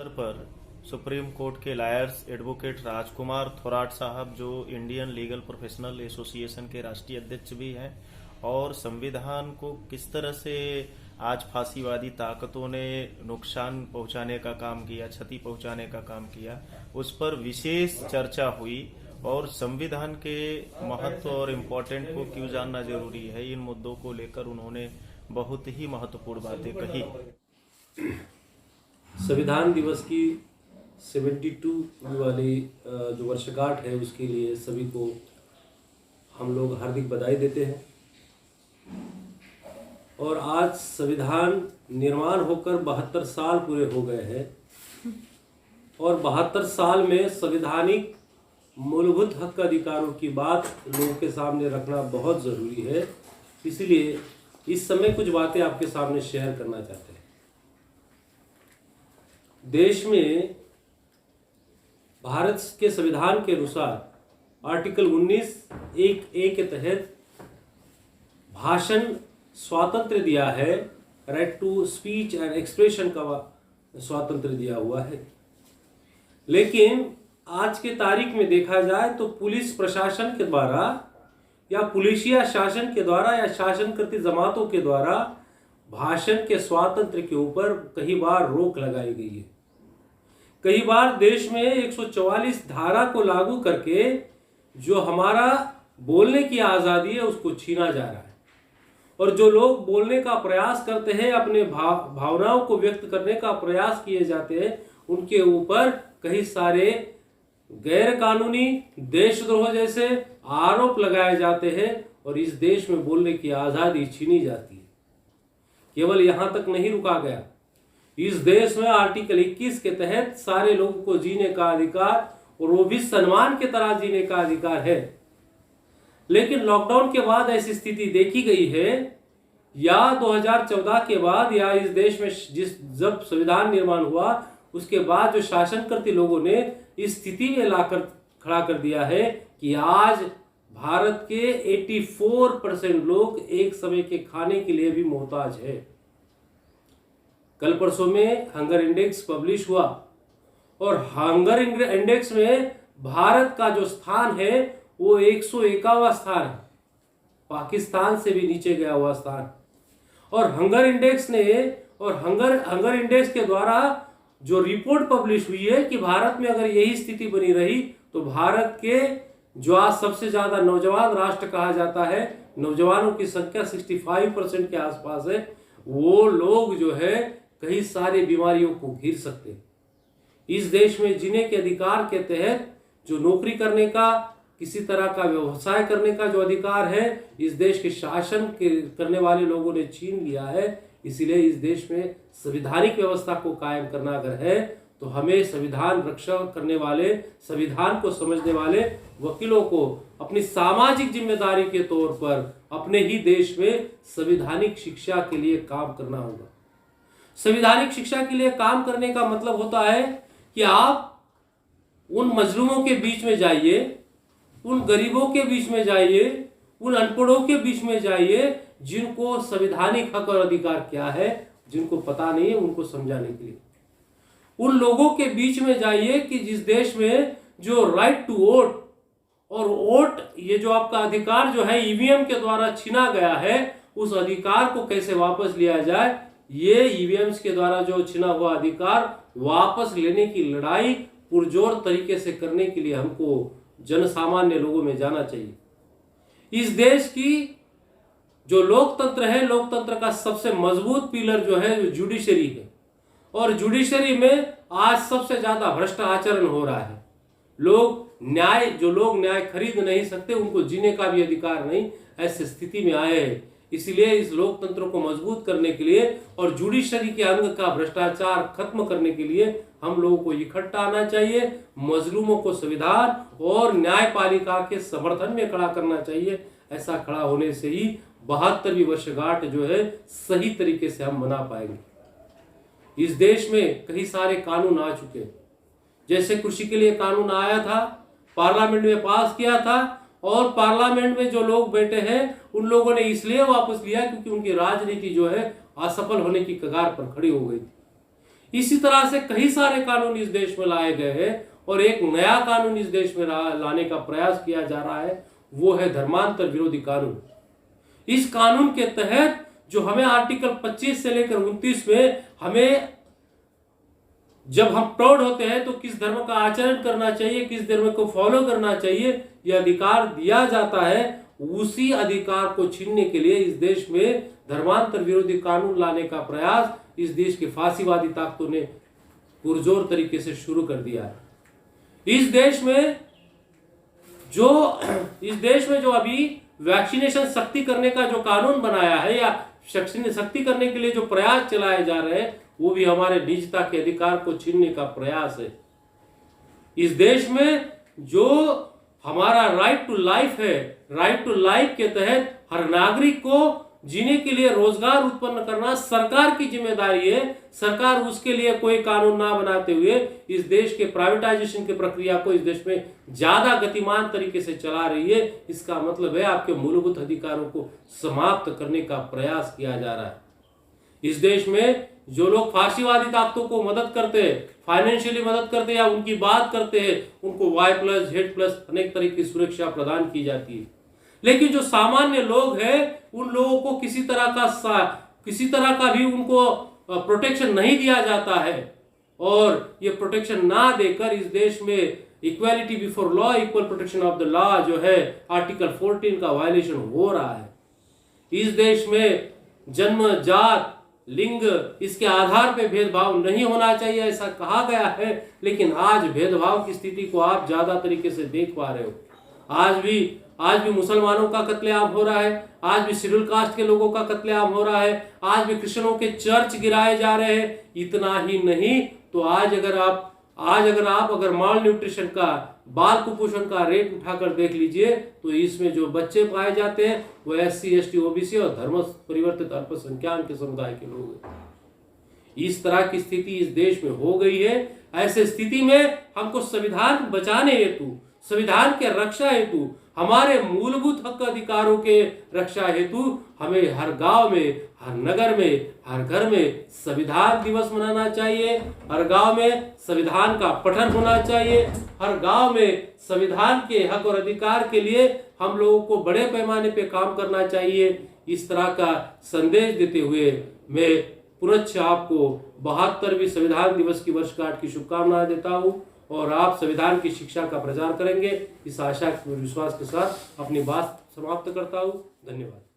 अवसर पर supreme court के लायर्स एडवोकेट राजकुमार थोराट साहब, जो इंडियन लीगल प्रोफेशनल एसोसिएशन के राष्ट्रीय अध्यक्ष भी हैं, और संविधान को किस तरह से आज फांसीवादी ताकतों ने नुकसान पहुंचाने का काम किया, क्षति पहुंचाने का काम किया, उस पर विशेष चर्चा हुई। और संविधान के महत्व और इम्पोर्टेंट को क्यों जानना जरूरी है, इन मुद्दों को लेकर उन्होंने बहुत ही महत्वपूर्ण बातें कही। संविधान दिवस की 72 वाली जो वर्षगांठ है, उसके लिए सभी को हम लोग हार्दिक बधाई देते हैं। और आज संविधान निर्माण होकर 72 साल पूरे हो गए हैं और 72 साल में संवैधानिक मूलभूत हक अधिकारों की बात लोगों के सामने रखना बहुत ज़रूरी है। इसलिए इस समय कुछ बातें आपके सामने शेयर करना चाहते हैं। देश में भारत के संविधान के अनुसार आर्टिकल 19(1)(a) के तहत भाषण स्वातंत्र्य दिया है, right to speech and expression का स्वातंत्र्य दिया हुआ है। लेकिन आज के तारीख में देखा जाए तो पुलिस प्रशासन के द्वारा या पुलिसिया शासन के द्वारा या शासन करती जमातों के द्वारा भाषण के स्वातंत्र्य के ऊपर कई बार रोक लगाई गई है। कई बार देश में 144 धारा को लागू करके जो हमारा बोलने की आज़ादी है उसको छीना जा रहा है। और जो लोग बोलने का प्रयास करते हैं, अपने भावनाओं को व्यक्त करने का प्रयास किए जाते हैं, उनके ऊपर कई सारे गैर कानूनी देशद्रोह जैसे आरोप लगाए जाते हैं और इस देश में बोलने की आज़ादी छीनी जाती है। केवल यहाँ तक नहीं रुका गया, इस देश में आर्टिकल 21 के तहत सारे लोगों को जीने का अधिकार और वो भी सम्मान की तरह जीने का अधिकार है। लेकिन लॉकडाउन के बाद ऐसी स्थिति देखी गई है, या 2014 के बाद, या इस देश में जब संविधान निर्माण हुआ उसके बाद जो शासन करते लोगों ने इस स्थिति में लाकर खड़ा कर दिया है कि आज भारत के 84% लोग एक समय के खाने के लिए भी मोहताज है। कल परसों में हंगर इंडेक्स पब्लिश हुआ और हंगर इंडेक्स में भारत का जो स्थान है वो 101वां स्थान है, पाकिस्तान से भी नीचे गया हुआ स्थान। और हंगर इंडेक्स ने और हंगर इंडेक्स के द्वारा जो रिपोर्ट पब्लिश हुई है कि भारत में अगर यही स्थिति बनी रही तो भारत के जो आज सबसे ज्यादा नौजवान राष्ट्र कहा जाता है, नौजवानों की संख्या 65% के आसपास है, वो लोग जो है कई सारी बीमारियों को घिर सकते हैं। इस देश में जीने के अधिकार के तहत जो नौकरी करने का, किसी तरह का व्यवसाय करने का जो अधिकार है, इस देश के शासन करने वाले लोगों ने छीन लिया है। इसीलिए इस देश में संवैधानिक व्यवस्था को कायम करना अगर है तो हमें संविधान रक्षा करने वाले, संविधान को समझने वाले वकीलों को अपनी सामाजिक जिम्मेदारी के तौर पर अपने ही देश में संवैधानिक शिक्षा के लिए काम करना होगा। संवैधानिक शिक्षा के लिए काम करने का मतलब होता है कि आप उन मजलूमों के बीच में जाइए, उन गरीबों के बीच में जाइए, उन अनपढ़ों के बीच में जाइए, जिनको संवैधानिक हक और अधिकार क्या है जिनको पता नहीं है, उनको समझाने के लिए उन लोगों के बीच में जाइए कि जिस देश में जो राइट टू वोट और वोट, ये जो आपका अधिकार जो है ईवीएम के द्वारा छीना गया है, उस अधिकार को कैसे वापस लिया जाए, ये ईवीएम्स के द्वारा जो छीना हुआ अधिकार वापस लेने की लड़ाई पुरजोर तरीके से करने के लिए हमको जनसामान्य लोगों में जाना चाहिए। इस देश की जो लोकतंत्र है, लोकतंत्र का सबसे मजबूत पिलर जो है जुडिशरी है, और जुडिशरी में आज सबसे ज्यादा भ्रष्ट आचरण हो रहा है। जो लोग न्याय खरीद नहीं सकते, उनको जीने का भी अधिकार नहीं, ऐसी स्थिति में आए हैं। इसलिए इस लोकतंत्र को मजबूत करने के लिए और जुडिशरी के अंग का भ्रष्टाचार खत्म करने के लिए हम लोगों को इकट्ठा आना चाहिए, मजलूमों को संविधान और न्यायपालिका के समर्थन में खड़ा करना चाहिए। ऐसा खड़ा होने से ही 72वीं वर्षगांठ जो है सही तरीके से हम मना पाएंगे। इस देश में कई सारे कानून आ चुके हैं, जैसे कृषि के लिए कानून आया था, पार्लियामेंट में पास किया था, और पार्लियामेंट में जो लोग बैठे हैं उन लोगों ने इसलिए वापस लिया क्योंकि उनकी राजनीति जो है असफल होने की कगार पर खड़ी हो गई थी। इसी तरह से कई सारे कानून इस देश में लाए गए हैं और एक नया कानून इस देश में लाने का प्रयास किया जा रहा है, वो है धर्मांतर विरोधी कानून। इस कानून के तहत जो हमें आर्टिकल 25 से लेकर 29 में हमें जब हम प्रौढ़ होते हैं तो किस धर्म का आचरण करना चाहिए, किस धर्म को फॉलो करना चाहिए, यह अधिकार दिया जाता है। उसी अधिकार को छीनने के लिए इस देश में धर्मांतर विरोधी कानून लाने का प्रयास इस देश के फांसीवादी ताकतों ने पुरजोर तरीके से शुरू कर दिया है। इस देश में जो अभी वैक्सीनेशन सख्ती करने का जो कानून बनाया है या सख्ती करने के लिए जो प्रयास चलाए जा रहे हैं, वो भी हमारे निजता के अधिकार को छीनने का प्रयास है। इस देश में जो हमारा राइट टू लाइफ है, राइट टू लाइफ के तहत हर नागरिक को जीने के लिए रोजगार उत्पन्न करना सरकार की जिम्मेदारी है। सरकार उसके लिए कोई कानून ना बनाते हुए इस देश के प्राइवेटाइजेशन की प्रक्रिया को इस देश में ज्यादा गतिमान तरीके से चला रही है। इसका मतलब है आपके मूलभूत अधिकारों को समाप्त करने का प्रयास किया जा रहा है। इस देश में जो लोग फांसीवादी ताकतों को मदद करते हैं, फाइनेंशियली मदद करते हैं या उनकी बात करते हैं, उनको Y+, Z+ अनेक तरह की सुरक्षा प्रदान की जाती है। लेकिन जो सामान्य लोग हैं, उन लोगों को किसी तरह का भी उनको प्रोटेक्शन नहीं दिया जाता है। और ये प्रोटेक्शन ना देकर इस देश में equality before law, equal protection of the law जो है आर्टिकल 14 का वायलेशन हो रहा है। इस देश में जन्म, जात, लिंग इसके आधार पे भेदभाव नहीं होना चाहिए, ऐसा कहा गया है। लेकिन आज भेदभाव की स्थिति को आप ज्यादा तरीके से देख पा रहे हो। आज भी मुसलमानों का कत्लेआम हो रहा है, आज भी शेड्यूल कास्ट के लोगों का कत्लेआम हो रहा है, आज भी क्रिश्चियनों के चर्च गिराए जा रहे हैं। इतना ही नहीं तो आज अगर आप माल न्यूट्रिशन का, बाल कुपोषण का रेट उठाकर देख लीजिए तो इसमें जो बच्चे पाए जाते हैं वो SC, ST, OBC और धर्म परिवर्तित अल्पसंख्यक के समुदाय के लोग हैं। इस तरह की स्थिति इस देश में हो गई है। ऐसे स्थिति में हमको संविधान बचाने हेतु, संविधान के रक्षा हेतु, हमारे मूलभूत हक अधिकारों के रक्षा हेतु हमें हर गांव में, हर नगर में, हर घर में संविधान दिवस मनाना चाहिए। हर गांव में संविधान का पठन होना चाहिए। हर गांव में संविधान के हक और अधिकार के लिए हम लोगों को बड़े पैमाने पे काम करना चाहिए। इस तरह का संदेश देते हुए मैं पुनश्च आपको 72वें संविधान दिवस की वर्षगांठ की शुभकामनाएं देता हूं और आप संविधान की शिक्षा का प्रचार करेंगे, इस आशा और विश्वास के साथ अपनी बात समाप्त करता हूं। धन्यवाद।